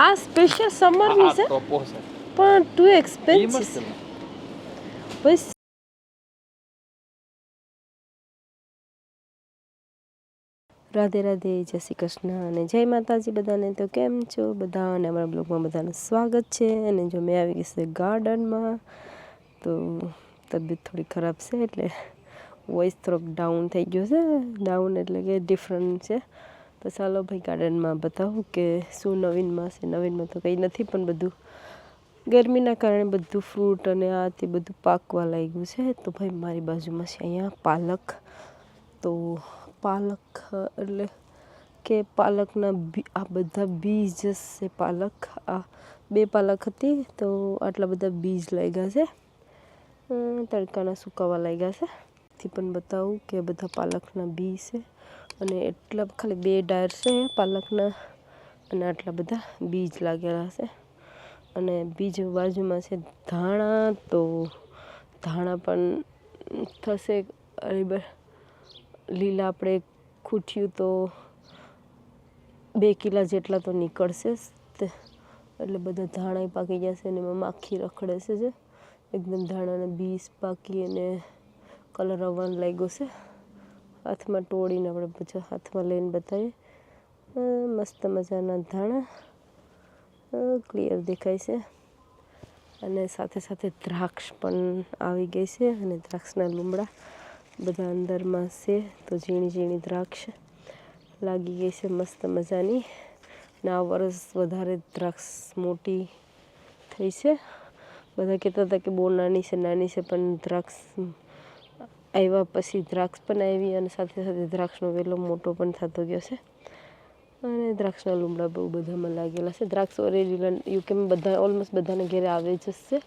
આ સ્પેશિયલ સમરની છે પણ ટુ એક્સપેન્સિવ બસ. રાધે રાધે, જય શ્રી કૃષ્ણ અને જય માતાજી બધાને. તો કેમ છો બધા? અને અમારા બ્લોગમાં બધાનું સ્વાગત છે. અને જો મેં આવી ગઈ છે ગાર્ડનમાં, તો તબિયત થોડી ખરાબ છે એટલે વોઇસ થોડોક ડાઉન થઈ ગયો છે. ડાઉન એટલે કે ડિફરન્ટ છે. તો ચાલો ભાઈ ગાર્ડનમાં બતાવું કે શું નવીનમાં છે. નવીનમાં તો કંઈ નથી, પણ બધું ગરમીના કારણે બધું ફ્રૂટ અને આ તે બધું પાકવા લાગ્યું છે. તો ભાઈ મારી બાજુમાં છે અહીંયા પાલક. તો પાલક એટલે કે પાલકના આ બધા બીજ છે. પાલક આ 2 પાલક હતી, તો આટલા બધા બીજ લાગ્યા છે. તડકાના સુકાવા લાગ્યા છે. થી પણ બતાવું કે બધા પાલકના બીજ છે. અને એટલા ખાલી 2 ડાયર છે પાલકના, અને આટલા બધા બીજ લાગેલા છે. અને બીજ બાજુમાં છે ધાણા. તો ધાણા પણ થશે લીલા. આપણે ખૂટ્યું તો 2 કિલા જેટલા તો નીકળશે જ. એટલે બધા ધાણા પાકી ગયા છે. અને એમાં માખી રખડે છે. જે એકદમ ધાણાના બીજ પાકી અને કલર આવવાનું લાગ્યો છે. હાથમાં તોડીને આપણે પછી હાથમાં લઈને બતાવીએ. મસ્ત મજાના ધાણા ક્લિયર દેખાય છે. અને સાથે સાથે દ્રાક્ષ પણ આવી ગઈ છે. અને દ્રાક્ષના લૂમડા બધા અંદરમાં છે. તો ઝીણી ઝીણી દ્રાક્ષ લાગી ગઈ છે મસ્ત મજાની. ને આ વર્ષ વધારે દ્રાક્ષ મોટી થઈ છે. બધા કહેતા હતા કે બહુ નાની છે નાની છે, પણ દ્રાક્ષ આવ્યા પછી દ્રાક્ષ પણ આવી, અને સાથે સાથે દ્રાક્ષનો વેલો મોટો પણ થતો ગયો છે. અને દ્રાક્ષના લૂમડા બહુ બધામાં લાગેલા છે. દ્રાક્ષ ઓરેન્જ યુકેમાં બધા ઓલમોસ્ટ બધાને ઘરે આવે જ છે,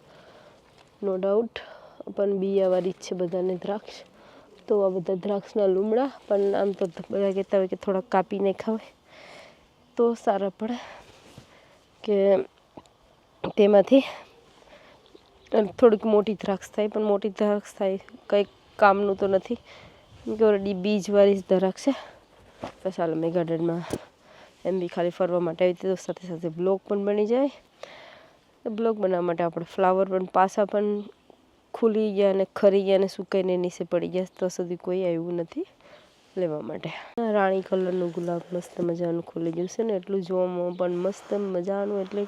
નો ડાઉટ. પણ બિયાવાળી જ છે બધાને દ્રાક્ષ. તો આ બધા દ્રાક્ષના લૂમડા પણ આમ તો બધા કહેતા હોય કે થોડાક કાપીને ખાવાય તો સારા પડે, કે તેમાંથી થોડીક મોટી દ્રાક્ષ થાય. પણ મોટી દ્રાક્ષ થાય કંઈક કામનું તો નથી, કે ઓલરેડી બીજવાળી જ દ્રાક્ષ છે. તો ચાલો મેં ગાર્ડનમાં એમ બી ખાલી ફરવા માટે આવી હતી, તો સાથે સાથે બ્લોગ પણ બની જાય. બ્લોગ બનાવવા માટે આપણે ફ્લાવર પણ પાછા પણ ખુલી ગયા અને ખરી ગયા અને સુકાઈને નીચે પડી ગયા. તો સુધી કોઈ આવ્યું નથી લેવા માટે. રાણી કલરનું ગુલાબ મસ્ત મજાનું ખુલી ગયું છે. ને એટલું જોવામાં પણ મસ્ત મજાનું, એટલે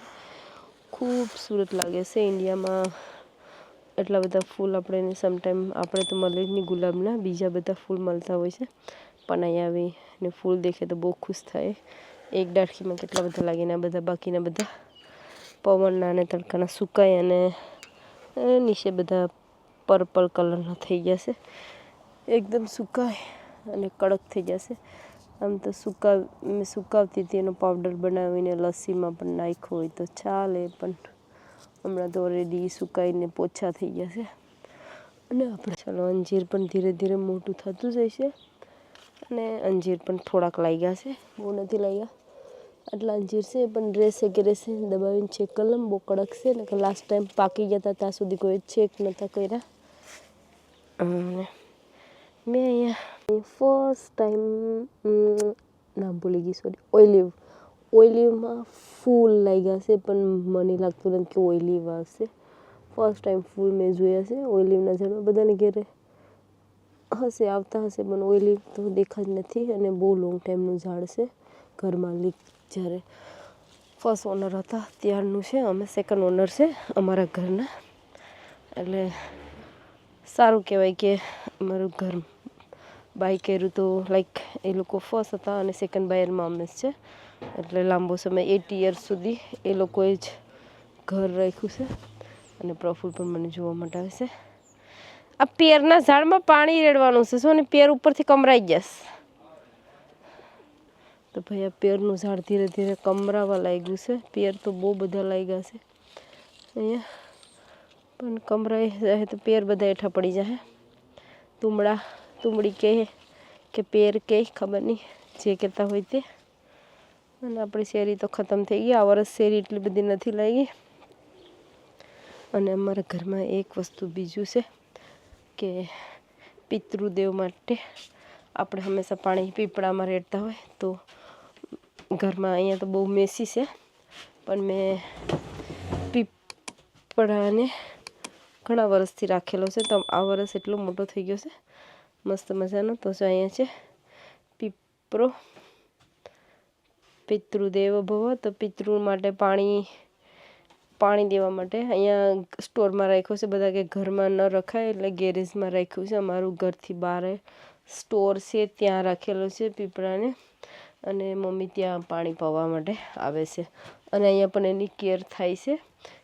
ખૂબસૂરત લાગે છે. ઇન્ડિયામાં એટલા બધા ફૂલ આપણે સમટાઈમ આપણે તો મળે જ નહીં ગુલાબના, બીજા બધા ફૂલ મળતા હોય છે. પણ અહીંયા આવીને ફૂલ દેખે તો બહુ ખુશ થાય. એક ડાળખીમાં કેટલા બધા લાગીને આ બધા બાકીના બધા પવનના અને તડકાના સુકાય અને નીચે બધા પર્પલ કલરના થઈ ગયા છે. એકદમ સુકાય અને કડક થઈ જશે. આમ તો સુકાવતી હતી, એનો પાવડર બનાવીને લસ્સીમાં પણ નાખ્યો હોય તો ચાલે, પણ હમણાં તો ઓલરેડી સુકાઈને પોચા થઈ ગયા છે. અને આપણે ચાલો અંજીર પણ ધીરે ધીરે મોટું થતું જાય છે. અને અંજીર પણ થોડાક લાગ્યા છે, બહુ નથી લાગ્યા. આટલા અંજીર છે, પણ રહેશે કે રહેશે દબાવીને ચેક કરી લઉં. બહુ કડક છે ને, કે લાસ્ટ ટાઈમ પાકી ગયા હતા ત્યાં સુધી કોઈ ચેક નહોતા કર્યા. મેં અહીંયા ફર્સ્ટ ટાઈમ નામ ભૂલી ગઈ, સોરી, ઓલિવમાં ફૂલ લાગ્યા છે, પણ મને લાગતું નથી કે ઓલિવ આવશે. ફર્સ્ટ ટાઈમ ફૂલ મેં જોયા છે ઓલિવના ઝાડમાં. બધાને ઘેરે હશે, આવતા હશે, પણ ઓલિવ તો દેખા જ નથી. અને બહુ લોંગ ટાઈમનું ઝાડ છે. ઘરમાં જ્યારે ફર્સ્ટ ઓનર હતા ત્યારનું છે. અમે સેકન્ડ ઓનર છે અમારા ઘરના. એટલે સારું કહેવાય કે અમારું ઘર બાય કર્યું તો લાઈક એ લોકો ફર્સ્ટ હતા અને સેકન્ડ બાયરમાં અમે છે. એટલે લાંબો સમય 8 યર્સ સુધી એ લોકોએ જ ઘર રાખ્યું છે. અને પ્રફુલ પણ મને જોવા માટે આવે છે. આ પેરના ઝાડમાં પાણી રેડવાનું છે. શું ને પેર ઉપરથી કમરાઈ જશે. તો ભાઈ આ પેરનું ઝાડ ધીરે ધીરે કમરાવા લાગ્યું છે. પેર તો બહુ બધા લાગ્યા છે અહીંયા, પણ કમરાઈ જાય તો પેર બધા હેઠા પડી જાય. તુમડી કહે કે પેર કહે, ખબર નહીં જે કહેતા હોય તે. અને આપણી શેરી તો ખતમ થઈ ગઈ. આ વર્ષ શેરી એટલી બધી નથી લાગી. અને અમારા ઘરમાં એક વસ્તુ બીજું છે કે પિતૃદેવ માટે આપણે હંમેશા પાણી પીપળામાં રેડતા હોય. તો ઘરમાં અહીંયા તો બહુ મેસી છે, પણ મેં પીપળાને ઘણા વર્ષથી રાખેલો છે, તો આ વર્ષ એટલો મોટો થઈ ગયો છે મસ્ત મજાનો. તો જો અહીંયા છે પીપળો, પિતૃદેવ ભવ. તો પિતૃ માટે પાણી દેવા માટે અહીંયા સ્ટોરમાં રાખ્યો છે. બધા કે ઘરમાં ન રખાય એટલે ગેરેજમાં રાખ્યું છે. અમારું ઘરથી બહાર સ્ટોર છે, ત્યાં રાખેલો છે પીપળાને. અને મમ્મી ત્યાં પાણી પાવા માટે આવે છે. અને અહીંયા પણ એની કેર થાય છે,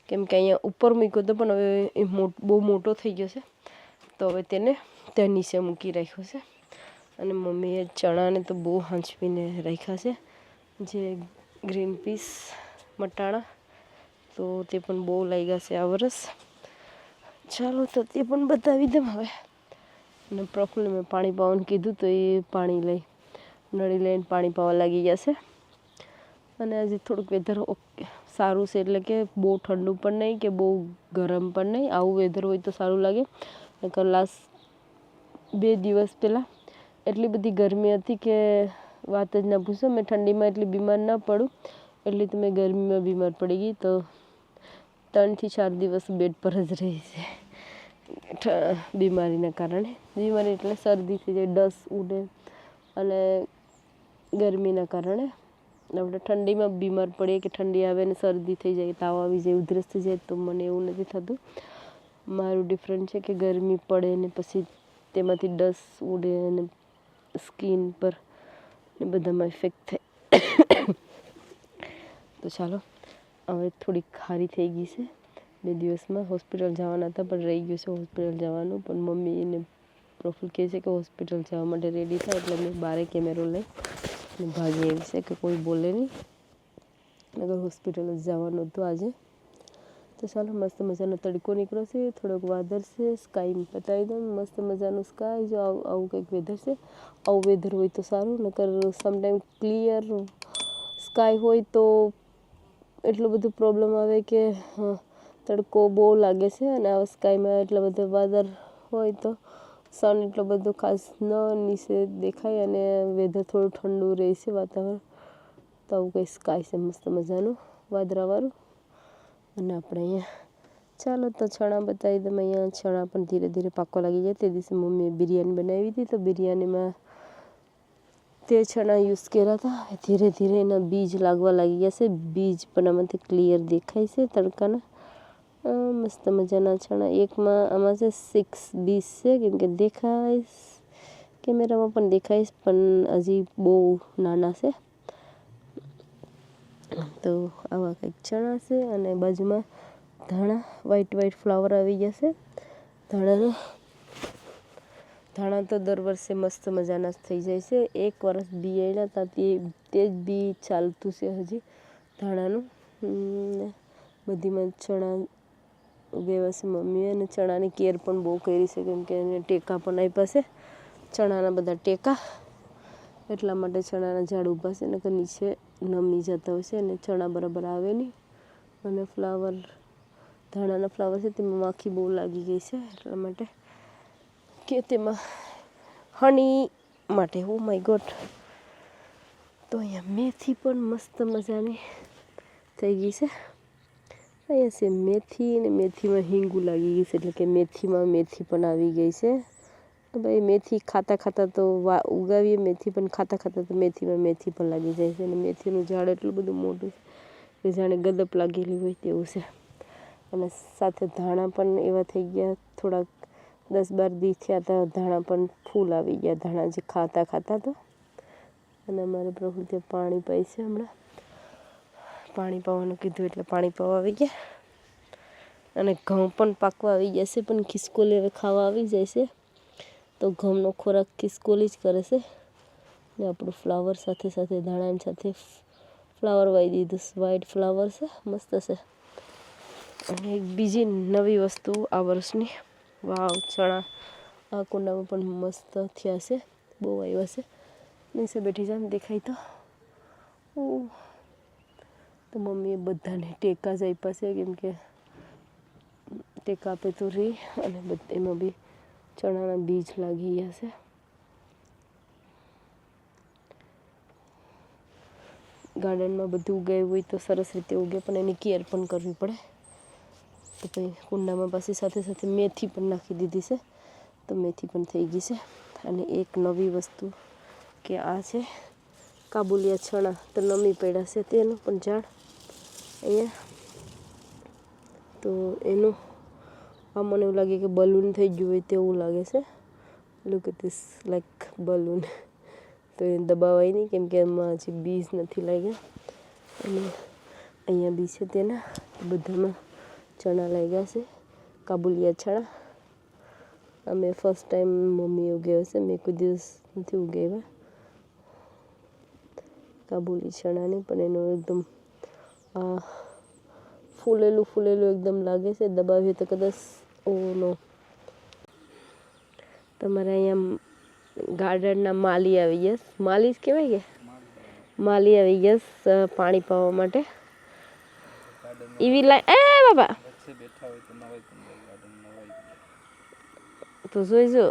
કેમ કે અહીંયા ઉપર મૂક્યો હતો પણ હવે એ બહુ મોટો થઈ ગયો છે, તો હવે તેને ત્યાં નીચે મૂકી રાખ્યો છે. અને મમ્મીએ ચણાને તો બહુ હાંચવીને રાખ્યા છે, જે ગ્રીન પીસ મટાણા, તો તે પણ બહુ લાગ્યા છે આ વર્ષ. ચાલો તો તે પણ બતાવી દઉં હવે. અને પ્રફુલ્લને મેં પાણી પાવાનું કીધું તો એ નળી લઈને પાણી પાવા લાગી ગયા છે. અને આજે થોડુંક વેધર સારું છે, એટલે કે બહુ ઠંડુ પણ નહીં કે બહુ ગરમ પણ નહીં. આવું વેધર હોય તો સારું લાગે. નકર લાસ્ટ 2 દિવસ પહેલાં એટલી બધી ગરમી હતી કે વાત જ ના પૂછો. મેં ઠંડીમાં એટલી બીમાર ના પડું, એટલે તો મેં ગરમીમાં બીમાર પડી ગઈ. તો 3 થી 4 દિવસ બેડ પર જ રહી છે બીમારીના કારણે. બીમારી એટલે શરદી થઈ જાય, ડસ ઉડે, અને ગરમીના કારણે આપણે ઠંડીમાં બીમાર પડીએ કે ઠંડી આવે ને શરદી થઈ જાય, તાવ આવી જાય, ઉધરસ થઈ જાય, તો મને એવું નથી થતું. મારું ડિફરન્ટ છે કે ગરમી પડે ને પછી તેમાંથી ડસ ઉડે અને સ્કિન પર ને બધામાં ઇફેક્ટ થાય. તો ચાલો, હવે થોડીક ખારી થઈ ગઈ છે. 2 દિવસમાં હોસ્પિટલ જવાના હતા પણ રહી ગયું છે હોસ્પિટલ જવાનું. પણ મમ્મી એને પ્રફુલ્લ કહે છે કે હોસ્પિટલ જવા માટે રેડી થાય, એટલે મેં બારે કેમેરો લઈ ભાગી આવી છે કે કોઈ બોલે નહીં. અગર હોસ્પિટલ જ જવાનું હતું આજે. તો ચાલો, મસ્ત મજાનો તડકો નીકળ્યો છે, થોડોક વાદળ છે. સ્કાય બતાવી દઉં, મસ્ત મજાનું સ્કાય. જો આવું કંઈક વેધર છે. આવું વેધર હોય તો સારું, નકર સમટાઈમ ક્લિયર સ્કાય હોય તો એટલું બધું પ્રોબ્લેમ આવે કે તડકો બહુ લાગે છે. અને આ સ્કાયમાં એટલા બધા વાદળ હોય તો સન એટલો બધો ખાસ ન નીચે દેખાય, અને વેધર થોડું ઠંડુ રહે છે વાતાવરણ. તો આવું કંઈ સ્કાય છે મસ્ત મજાનું વાદળાવાળું. અને આપણે અહીંયા ચાલો તો ચણા બતાવી દઉં. અહીંયા ચણા પણ ધીરે ધીરે પાકવા લાગી જાય. તે દિવસે મમ્મીએ બિરયાની બનાવી હતી, તો બિરયાનીમાં તે ચણા યુઝ કર્યા હતા. ધીરે ધીરે એના બીજ લાગવા લાગી ગયા છે. બીજ પણ આમાંથી ક્લિયર દેખાય છે તડકાના. મસ્ત મજાના ચણા. આમાં છે 6 બીજ છે, કેમ કે દેખાય કેમેરામાં પણ દેખાય, પણ હજી બહુ નાના છે. તો આવા કંઈક ચણા છે. અને બાજુમાં ધાણા, વ્હાઈટ ફ્લાવર આવી ગયા છે ધાણા તો દર વર્ષે મસ્ત મજાના થઈ જાય છે. 1 વર્ષ બી આવ્યા હતા, તે જ બી ચાલતું છે હજી ધાણાનું. બધીમાં ચણા ઉગાવ્યા છે મમ્મીએ, અને ચણાની કેર પણ બહુ કરી છે, કેમ કે એને ટેકા પણ આપ્યા છે, ચણાના બધા ટેકા. એટલા માટે ચણાના ઝાડ ઊભા છે, નકર નીચે નમી જતા હોય છે અને ચણા બરાબર આવે નહીં. અને ધાણાના ફ્લાવર છે તેમાં માખી બહુ લાગી ગઈ છે, એટલા માટે કે તેમાં હની માટે. Oh my God. તો અહીંયા મેથી પણ મસ્ત મજાની થઈ ગઈ છે. અહીંયા છે મેથી, અને મેથીમાં હિંગુ લાગી ગઈ છે, એટલે કે મેથીમાં મેથી પણ આવી ગઈ છે. તો ભાઈ મેથી ખાતા તો ઉગાવીએ મેથી, પણ ખાતા તો મેથીમાં મેથી પણ લાગી જાય છે. અને મેથીનું ઝાડ એટલું બધું મોટું છે કે જાણે ગદપ લાગેલી હોય તેવું છે. અને સાથે ધાણા પણ એવા થઈ ગયા, થોડાક 10-12 દી થયા હતા, ધાણા પણ ફૂલ આવી ગયા, ધાણા જે ખાતા તો. અને અમારે પ્રભુ ત્યાં પાણી પાય છે હમણાં. પાણી પાવાનું કીધું એટલે પાણી પાવા આવી ગયા. અને ઘઉં પણ પાકવા આવી ગયા છે, પણ ખિસકોલી હવે ખાવા આવી જાય છે, તો ઘઉંનો ખોરાક ખિસકોલી જ કરે છે. ને આપણું ફ્લાવર સાથે ધાણાની સાથે ફ્લાવર વાવી દીધું. વ્હાઈટ ફ્લાવર છે, મસ્ત છે. અને એક બીજી નવી વસ્તુ આ વર્ષની, વાવ, ચણા આ કુંડામાં પણ મસ્ત થયા છે, બહુ આવ્યા છે. નીચે બેઠી જામ દેખાય તો મમ્મીએ બધાને ટેકા જ આપ્યા છે, કેમ કે ટેકા આપે તો રહે. અને એમાં બી ચણાના બીજ લાગી ગયા છે. ગાર્ડનમાં બધું ઉગાવ્યું હોય તો સરસ રીતે ઉગે, પણ એની કેર પણ કરવી પડે. તો પછી કુંડામાં પાછી સાથે સાથે મેથી પણ નાખી દીધી છે, તો મેથી પણ થઈ ગઈ છે. અને એક નવી વસ્તુ કે આ છે કાબુલિયા ચણા, તો નમી પડ્યા છે તેનું પણ ઝાડ અહીંયા. તો એનું આ મને એવું લાગે કે બલૂન થઈ ગયું હોય તેવું લાગે છે. Look at this, like balloon. તો એ દબાવાય નહીં કેમ કે એમાં હજી બીજ નથી લાગ્યા. અને અહીંયા બી છે તેના, બધામાં ચણા લાગ્યા છે, કાબુલિયા ચણા. અમે ફર્સ્ટ ટાઈમ મમ્મી ઉગાવ્યા છે, મેં કોઈ દિવસ નથી ઉગાવ્યા કાબુલી ચણાને. પણ એનું એકદમ ફૂલેલું એકદમ લાગે છે, દબાવીએ તો કદાચ ઓનો તમારે અહીંયા ગાર્ડનના માલી આવી ગયા. માલી જ કહેવાય કે માલી આવી ગયા પાણી પાવા માટે. એવી લાઈન એ બાબા તો જોઈજો,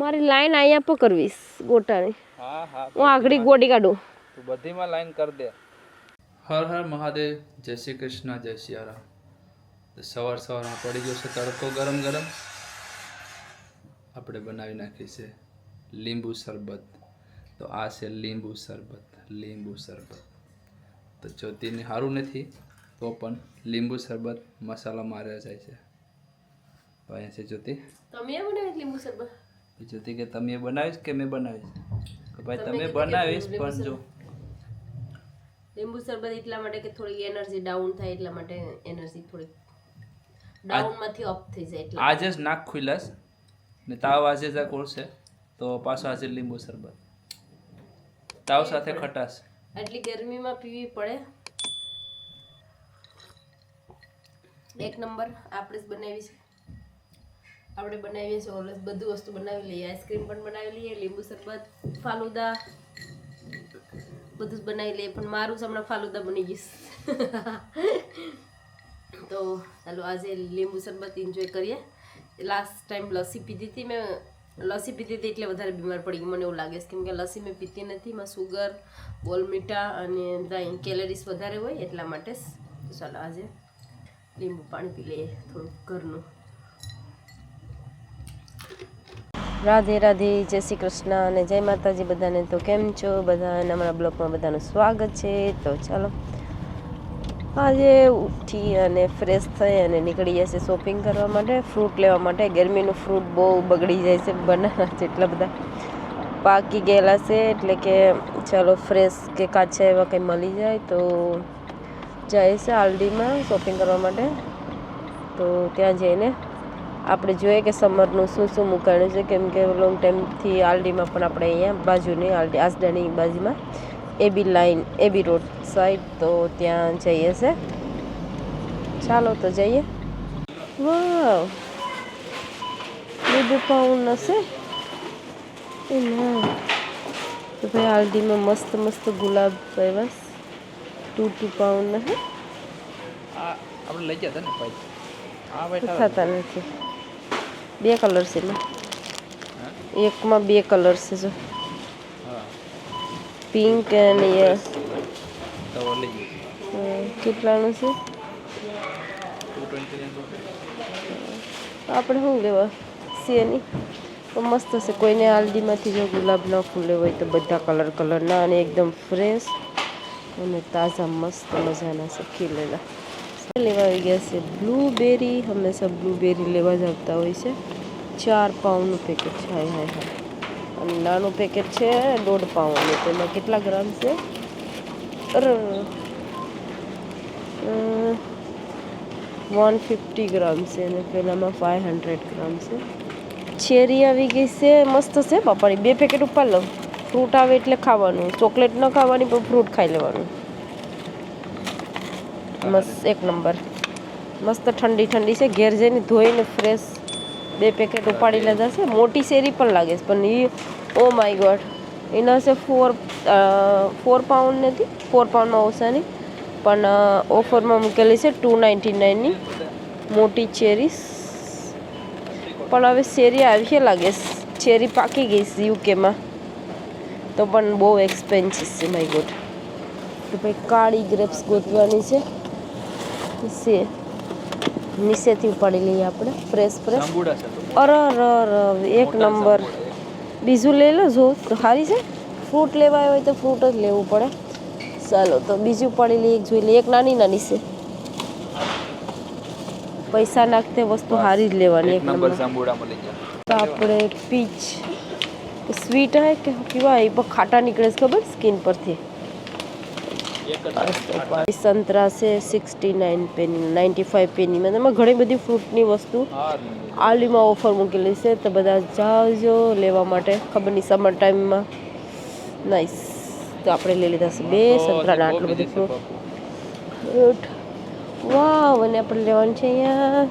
મારી લાઈન અહીંયા પકડવીશ ગોટાની. હું આગળ ગોડી કાઢું, બધીમાં લાઈન કરી દે. હર હર મહાદેવ, જય શ્રી કૃષ્ણ, જય સિયારામ. સવારમાં પડી ગયો છે તડકો ગરમ ગરમ. આપણે બનાવી નાખી છે લીંબુ શરબત. તો આ છે લીંબુ શરબત. તો જ્યોતિને સારું નથી તો પણ લીંબુ શરબત મસાલા માર્યા જાય છે. તો અહીંયા છે જ્યોતિ. તમે બનાવી લીંબુ શરબત? જ્યોતિ કે તમે બનાવીશ કે મેં બનાવીશ? કે ભાઈ તમે બનાવીશ, પણ જો લીંબુ શરબત એટલા માટે કે થોડી એનર્જી ડાઉન થાય, એટલા માટે એનર્જી થોડી ડાઉનમાંથી અપ થઈ જાય. એટલે આજે જ નાક ખુલ્લાસ ને તાવ આજે જ કોળશે, તો પાછો આજે લીંબુ શરબત તાવ સાથે ખટાશ. આટલી ગરમીમાં પીવી પડે. એક નંબર. આપણે જ બનાવી છે, આપણે બનાવીએ છીએ ઓલરેડી, બધું વસ્તુ બનાવી લઈએ. આઈસ્ક્રીમ પણ બનાવી લઈએ, લીંબુ શરબત, ફાલુદા બધું જ બનાવી લઈએ. પણ મારું જ હમણાં ફાલુદા બની ગઈશ. તો ચાલો આજે લીંબુ શરબત એન્જોય કરીએ. લાસ્ટ ટાઈમ લસ્સી પીધી હતી મેં, એટલે વધારે બીમાર પડી ગઈ મને એવું લાગે છે, કેમ કે લસ્સી મેં પીતી નથી. એમાં સુગર, બોલમીઠા અને કેલરીઝ વધારે હોય એટલા માટે. તો ચાલો આજે લીંબુ પાણી પી લઈએ થોડુંક ઘરનું. રાધે રાધે, જય શ્રી કૃષ્ણ અને જય માતાજી બધાને. તો કેમ છો બધા? અમારા બ્લોગમાં બધાનું સ્વાગત છે. તો ચાલો આજે ઉઠી અને ફ્રેશ થઈ અને નીકળી જશે શોપિંગ કરવા માટે, ફ્રૂટ લેવા માટે. ગરમીનું ફ્રૂટ બહુ બગડી જાય છે, બનાના જેટલા બધા પાકી ગયેલા છે. એટલે કે ચાલો ફ્રેશ કે કાચા એવા કંઈ મળી જાય તો જાય છે આલડીમાં શોપિંગ કરવા માટે. તો ત્યાં જઈને આપણે જોઈએ કે સમરનું શું શું મુકાયું છે, કેમ કે લોંગ ટાઈમથી આલડીમાં પણ આપણે અહીંયા બાજુની આલડી આસડાની બાજુમાં એબી લાઈન, એબી રોડ સાઈડ, તો ત્યાં જઈએ છે. ચાલો તો જઈએ. વાવ, 2 પાઉન્ડ હશે એના. તો ભાઈ આલડીમાં મસ્ત ગુલાબ આવ્યા 2 પાઉન્ડ હે. આપણે લઈ ગયા હતા ને ભાઈ, થતા નથી. 2 કલર છે એમાં, એકમાં 2 કલર છે જો, પિંક અને કેટલાનું છે? આપણે શું લેવા છે નહીં, તો મસ્ત છે. કોઈને આલડીમાંથી જો ગુલાબના ફૂલે હોય તો બધા કલરના અને એકદમ ફ્રેશ અને તાજા મસ્ત મજાના છે ખીલેલા. લેવા આવી ગયા છે બ્લૂબેરી. હંમેશા બ્લૂબેરી લેવા જ આવતા હોય છે. 4 પાઉન્ડનું પેકેટ છે. હાય અને નાનું પેકેટ છે 1.5 પાઉન્ડનું. તેમાં કેટલા ગ્રામ છે? 150 ગ્રામ છે અને પેલામાં 500 ગ્રામ છે. ચેરી આવી ગઈ છે, મસ્ત છે બાપાની. 2 પેકેટ ઉપર લો. ફ્રૂટ આવે એટલે ખાવાનું, ચોકલેટ ન ખાવાની પણ ફ્રૂટ ખાઈ લેવાનું. મસ્ત એક નંબર, મસ્ત ઠંડી છે. ઘેર જઈને ધોઈને ફ્રેશ 2 પેકેટ ઉપાડી લીધા છે. મોટી શેરી પણ લાગે છે, પણ એ ઓ માય ગોડ એના છે 4 પાઉન્ડ નથી, 4 પાઉન્ડમાં ઓછાની, પણ ઓફરમાં મૂકેલી છે 2.99ની મોટી ચેરીસ. પણ હવે શેરી આવી લાગે છે, ચેરી પાકી ગઈ છે યુકેમાં, તો પણ બહુ એક્સપેન્સિવ છે. માય ગોડ, તો ભાઈ કાળી ગ્રેપ્સ ગોતવાની છે નીચેથી ઉપાડી લઈએ આપણે ફ્રેશ અરે એક નંબર બીજું લઈ લો જો સારી છે ફ્રૂટ લેવા હોય તો ફ્રૂટ જ લેવું પડે ચાલો તો બીજું ઉપાડી લઈએ જોઈ લઈએ એક નાની છે પૈસા નાખતે વસ્તુ સારી જ લેવાની એક નંબર તો આપણે પીચ સ્વીટ હે કે કેવા એ પણ ખાટા નીકળે છે ખબર સ્કિન પરથી સંતરા છે 69 પેની 95 પેનીમાં તમે ઘણી બધી ફ્રૂટની વસ્તુ આલીમાં ઓફર મૂકેલી છે તો બધા જાજો લેવા માટે ખબર નહીં સમર ટાઈમમાં નાઈસ તો આપણે લઈ લીધા છે 2 સંતરાના આટલું બધું ફ્રૂટ વાવ અને આપણે લેવાનું છે અહીંયા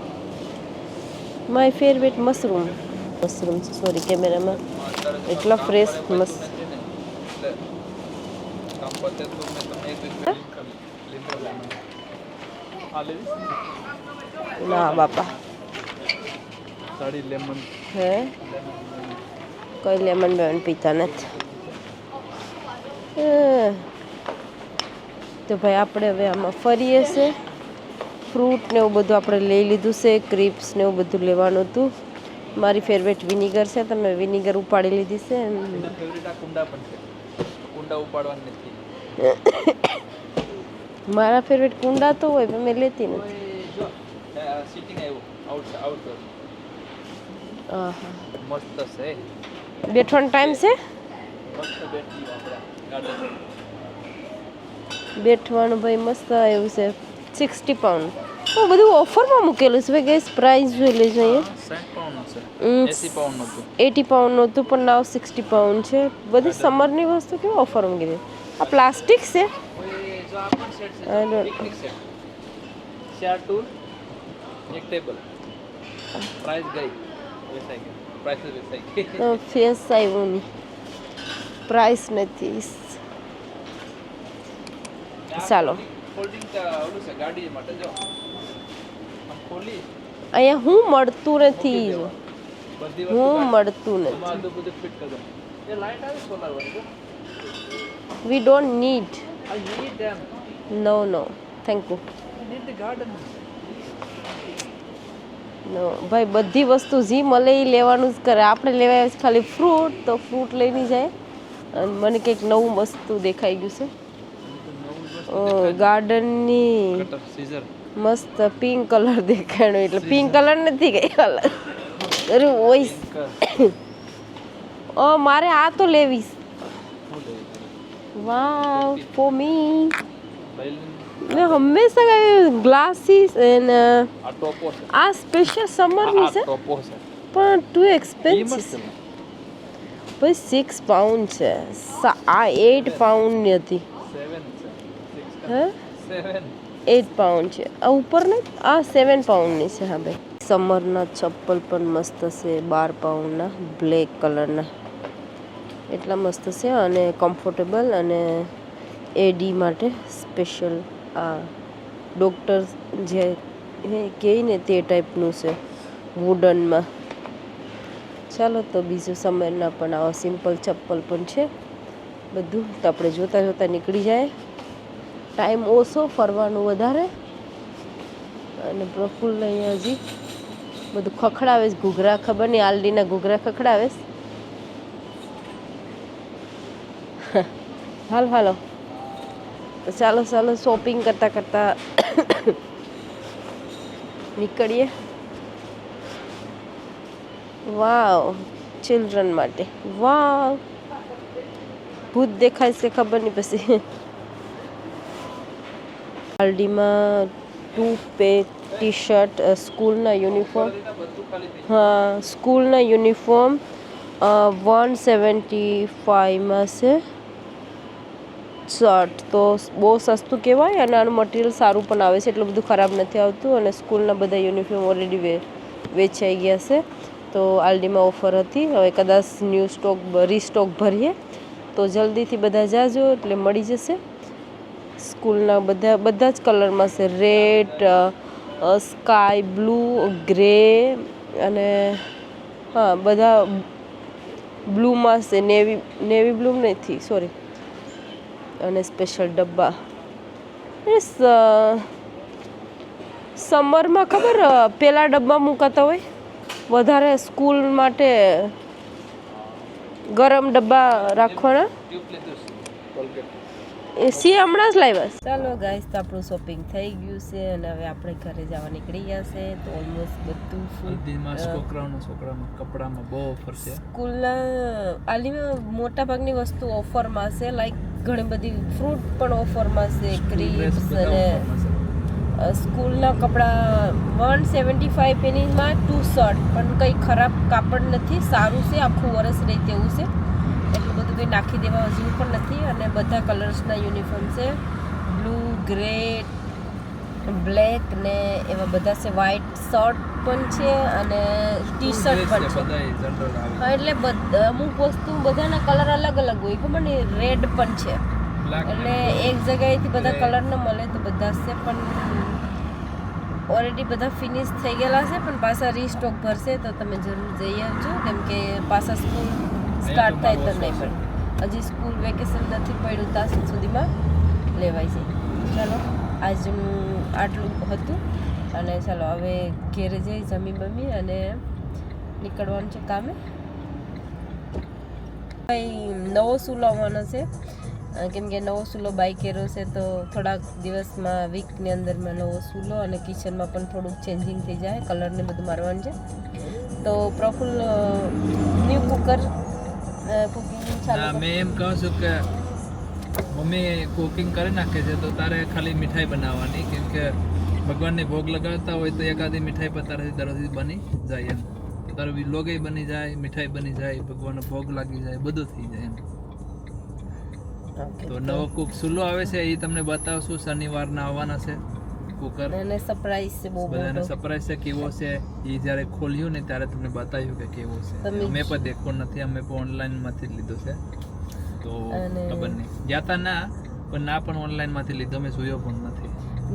માય ફેવરેટ મશરૂમ છે સોરી કેમેરામાં એટલા ફ્રેશ મસ્ત ના બાપા હે કોઈ લેમન બેમન પીતા નથી તો ભાઈ આપણે હવે આમાં ફરીએ છે ફ્રૂટ ને એવું બધું આપણે લઈ લીધું છે ક્રિપ્સ ને એવું બધું લેવાનું હતું મારી ફેવરેટ વિનેગર છે તમે વિનેગર ઉપાડી લીધી છે મારા ફેવરેટ કુંડા તો હોય પણ મેં લેતી નથી બેઠવાનો ટાઈમ છે બેઠવાનું ભાઈ મસ્ત એવું છે 60 પાઉન્ડ બધું ઓફરમાં મૂકેલું છે ભાઈ ગેસ પ્રાઇસ જોઈ લેજો અહીંયા 80 પાઉન્ડનું હતું પણ નાવ 60 પાઉન્ડ છે બધી સમરની વસ્તુ કેવી ઓફર મૂકી આ પ્લાસ્ટિક છે ફેસ આવ્યું નહીં પ્રાઇસ નથી ચાલો અહીંયા હું મળતું નથી we don't need no thank you no ભાઈ બધી વસ્તુ જી મળે એ લેવાનું જ કરે આપણે લેવા ખાલી ફ્રૂટ તો ફ્રૂટ લઈને જાય અને મને કંઈક નવું વસ્તુ દેખાઈ ગયું છે ગાર્ડનની મસ્ત પિંક કલર દેખાણો એટલે પિંક કલર નથી કઈ કલર અરે ઓઈસ ઓ મારે આ તો લેવીશ વાવ ફોર મી મેં હંમેશા ગ્લાસીસ એન્ડ આ સ્પેશિયલ સમરની છે પણ ટુ એક્સપેન્સિવ ભાઈ 6 પાઉન્ડ છે આ 8 પાઉન્ડની હતી હે 8 પાઉન્ડ છે આ ઉપર ને આ 7 પાઉન્ડની છે હા ભાઈ સમરના ચપ્પલ પણ મસ્ત છે 12 પાઉન્ડના બ્લેક કલરના એટલા મસ્ત છે અને કમ્ફર્ટેબલ અને એડી માટે સ્પેશિયલ આ ડૉક્ટર જે કહે ને તે ટાઈપનું છે વુડનમાં ચાલો તો બીજું સમરના પણ આવા સિમ્પલ ચપ્પલ પણ છે બધું તો આપણે જોતા નીકળી જાય ટાઈમ ઓછો ફરવાનું વધારે અને પ્રફુલ્લ અહીંયા હજી બધું ખખડાવે છે ઘૂઘરા ખબર નહીં આલડીના ઘૂઘરા ખખડાવે હાલો તો ચાલો શોપિંગ કરતા નીકળીએ વાવ ચિલ્ડ્રન માટે વાવ ભૂત દેખાય છે ખબર નહીં પછી આલડીમાં 2 પેક ટી શર્ટ સ્કૂલના યુનિફોર્મ હા સ્કૂલના યુનિફોર્મ 175માં છે શર્ટ તો બહુ સસ્તું કહેવાય અને આનું મટીરિયલ સારું પણ આવે છે એટલું બધું ખરાબ નથી આવતું અને સ્કૂલના બધા યુનિફોર્મ ઓલરેડી વેચાઈ ગયા છે તો આલડીમાં ઓફર હતી હવે કદાચ ન્યૂ સ્ટોક રીસ્ટોક ભરીએ તો જલ્દીથી બધા જાજો એટલે મળી જશે સ્કૂલના બધા જ કલરમાં છે રેડ સ્કાય બ્લુ ગ્રે અને હા બધા બ્લુમાં છે નેવી બ્લુ નથી સોરી અને સ્પેશિયલ ડબ્બા એ સમરમાં ખબર પેલા ડબ્બા મુકાતા હોય વધારે સ્કૂલ માટે ગરમ ડબ્બા રાખવાના એ સી હમણાં જ લાવ્યા. ચાલો ગાઈસ, તો આપણું શોપિંગ થઈ ગયું છે અને હવે આપણે ઘરે જવા નીકળી ગયા છે. તો ઓલમોસ્ટ બધું છોકરામાં કપડામાં બહુ ઓફર છે. સ્કૂલના આલીમાં મોટા ભાગની વસ્તુ ઓફરમાં છે. લાઈક ઘણી બધી ફ્રૂટ પણ ઓફરમાં છે, ક્રીમ્સ અને સ્કૂલના કપડાં 175 પેનીમાં 2 શર્ટ, પણ કંઈ ખરાબ કાપડ નથી, સારું છે, આખું વરસ રહે તેવું છે. એટલું બધું કંઈ નાખી દેવા જેવું પણ નથી. અને બધા કલર્સના યુનિફોર્મ છે, બ્લુ, ગ્રે, બ્લેક ને એવા બધા છે. વ્હાઇટ શર્ટ પણ છે અને ટી શર્ટ પણ છે. હા, એટલે અમુક વસ્તુ બધાના કલર અલગ અલગ હોય, ખબર ને, રેડ પણ છે. એટલે એક જગ્યાએથી બધા કલર ન મળે તો બધા છે, પણ ઓલરેડી બધા ફિનિશ થઈ ગયેલા છે, પણ પાછા રીસ્ટોક ભરશે તો તમે જરૂર જઈ આવજો, કેમ કે પાછા સ્કૂલ સ્ટાર્ટ થાય તો નહીં પણ હજી સ્કૂલ વેકેશન નથી પડ્યું ત્યાં સુધીમાં લેવાય છે. ચાલો, આજનું આટલું હતું અને ચાલો હવે ઘેરે જઈ જમી બમી અને નીકળવાનું છે કામે. નવો સૂલો આવવાનો છે, કેમ કે નવો સૂલો બાય કર્યો છે તો થોડાક દિવસમાં વીકની અંદરમાં નવો સૂલો અને કિચનમાં પણ થોડુંક ચેન્જિંગ થઈ જાય, કલરને બધું મારવાનું છે. તો પ્રફુલ્લ ન્યૂ કુકર કુકિંગ ચાલુ. મેં એમ કહું છું કે મમ્મી કુકિંગ કરી નાખે છે તો તારે ખાલી મીઠાઈ બનાવવાની, કેમ કે ભગવાનને ભોગ લગાડતા હોય તો એકાદી મીઠાઈ પર તારાથી દરરોજ બની જાય એમ. તારો લોગે બની જાય, મીઠાઈ બની જાય, ભગવાનનો ભોગ લાગી જાય, બધું થઈ જાય એમ. તો નવો કુક સૂલો આવે છે એ તમને બતાવશું, શનિવારના આવવાના છે કુકર. અને સરપ્રાઈઝ છે, બહુ બધાને મોટો સરપ્રાઈઝ છે કેવો છે એ જ્યારે ખોલ્યું ને ત્યારે તમને બતાવ્યું કે કેવો છે. અમે પણ દેખો નથી, અમે પણ ઓનલાઈન માંથી જ લીધો છે. તો ખબર નહીં, જાતા ના પણ ના પણ ઓનલાઈન માંથી લીધો, મેં જોયો પણ નથી.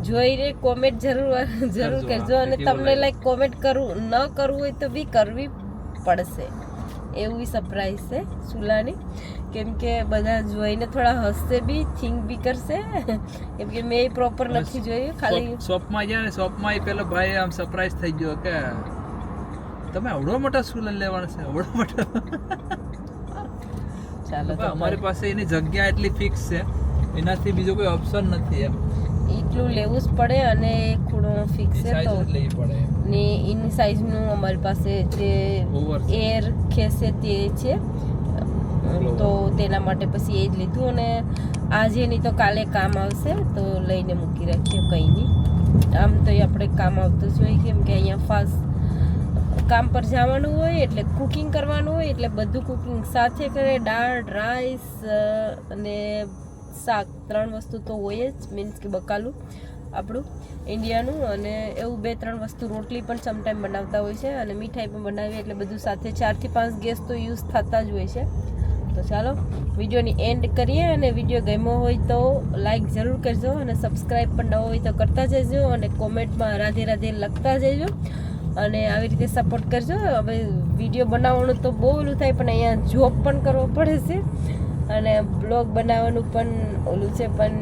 જોઈને કોમેન્ટ જરૂર કરજો. અને તમને લાઈક કોમેન્ટ કરવું ન કરવું હોય તો બી કરવી પડશે, એવી સરપ્રાઈઝ છે ચૂલાની. કેમ કે બધા જોઈને થોડા હસશે બી, થિંક બી કરશે, કેમ કે મેં પ્રોપર નથી જોયું. ખાલી શોપમાં ગયા ને શોપમાં એ પેલો ભાઈ આમ સરપ્રાઈઝ થઈ ગયો કે તમે આવડો મોટા ચૂલા લેવાના છે, આવડો મોટો. ચાલો, અમારી પાસે એની જગ્યા એટલી ફિક્સ છે, એનાથી બીજો કોઈ ઓપ્શન નથી એમ. એટલું લેવું જ પડે અને ખૂણો ફિક્સ છે તો લેવી પડે ને એની સાઈઝનું અમારી પાસે જે એર ખેંચે તે છે, તો તેના માટે પછી એ જ લીધું. અને આજે નહીં તો કાલે કામ આવશે તો લઈને મૂકી રાખીએ, કંઈ નહીં. આમ તો આપણે કામ આવતું જ હોય, કેમ કે અહીંયા ફાસ્ટ કામ પર જવાનું હોય એટલે કુકિંગ કરવાનું હોય, એટલે બધું કુકિંગ સાથે કરે. દાળ, રાઈસ અને શાક, 3 વસ્તુ તો હોય જ, મીન્સ કે બકાલું આપણું ઇન્ડિયાનું, અને એવું 2-3 વસ્તુ રોટલી પણ સમટાઈમ બનાવતા હોય છે, અને મીઠાઈ પણ બનાવીએ, એટલે બધું સાથે 4 થી 5 ગેસ તો યુઝ થતા જ હોય છે. તો ચાલો વિડીયોની એન્ડ કરીએ, અને વિડીયો ગમ્યો હોય તો લાઈક જરૂર કરજો, અને સબસ્ક્રાઈબ પણ ન હોય તો કરતા જજો, અને કોમેન્ટમાં રાધે રાધે લખતા જજો, અને આવી રીતે સપોર્ટ કરજો. હવે વિડીયો બનાવવાનું તો બહુ ઓલું થાય, પણ અહીંયા જોબ પણ કરવો પડે છે અને બ્લોગ બનાવવાનું પણ ઓલું છે, પણ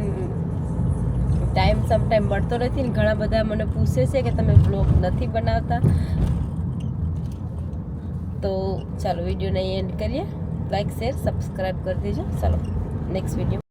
ટાઈમ સમટાઈમ મળતો નથી ને ઘણા બધા મને પૂછે છે કે તમે બ્લોગ નથી બનાવતા. તો ચાલો વિડીયોને એન્ડ કરીએ, લાઈક શેર સબસ્ક્રાઈબ કરી દેજો. ચાલો નેક્સ્ટ વિડીયો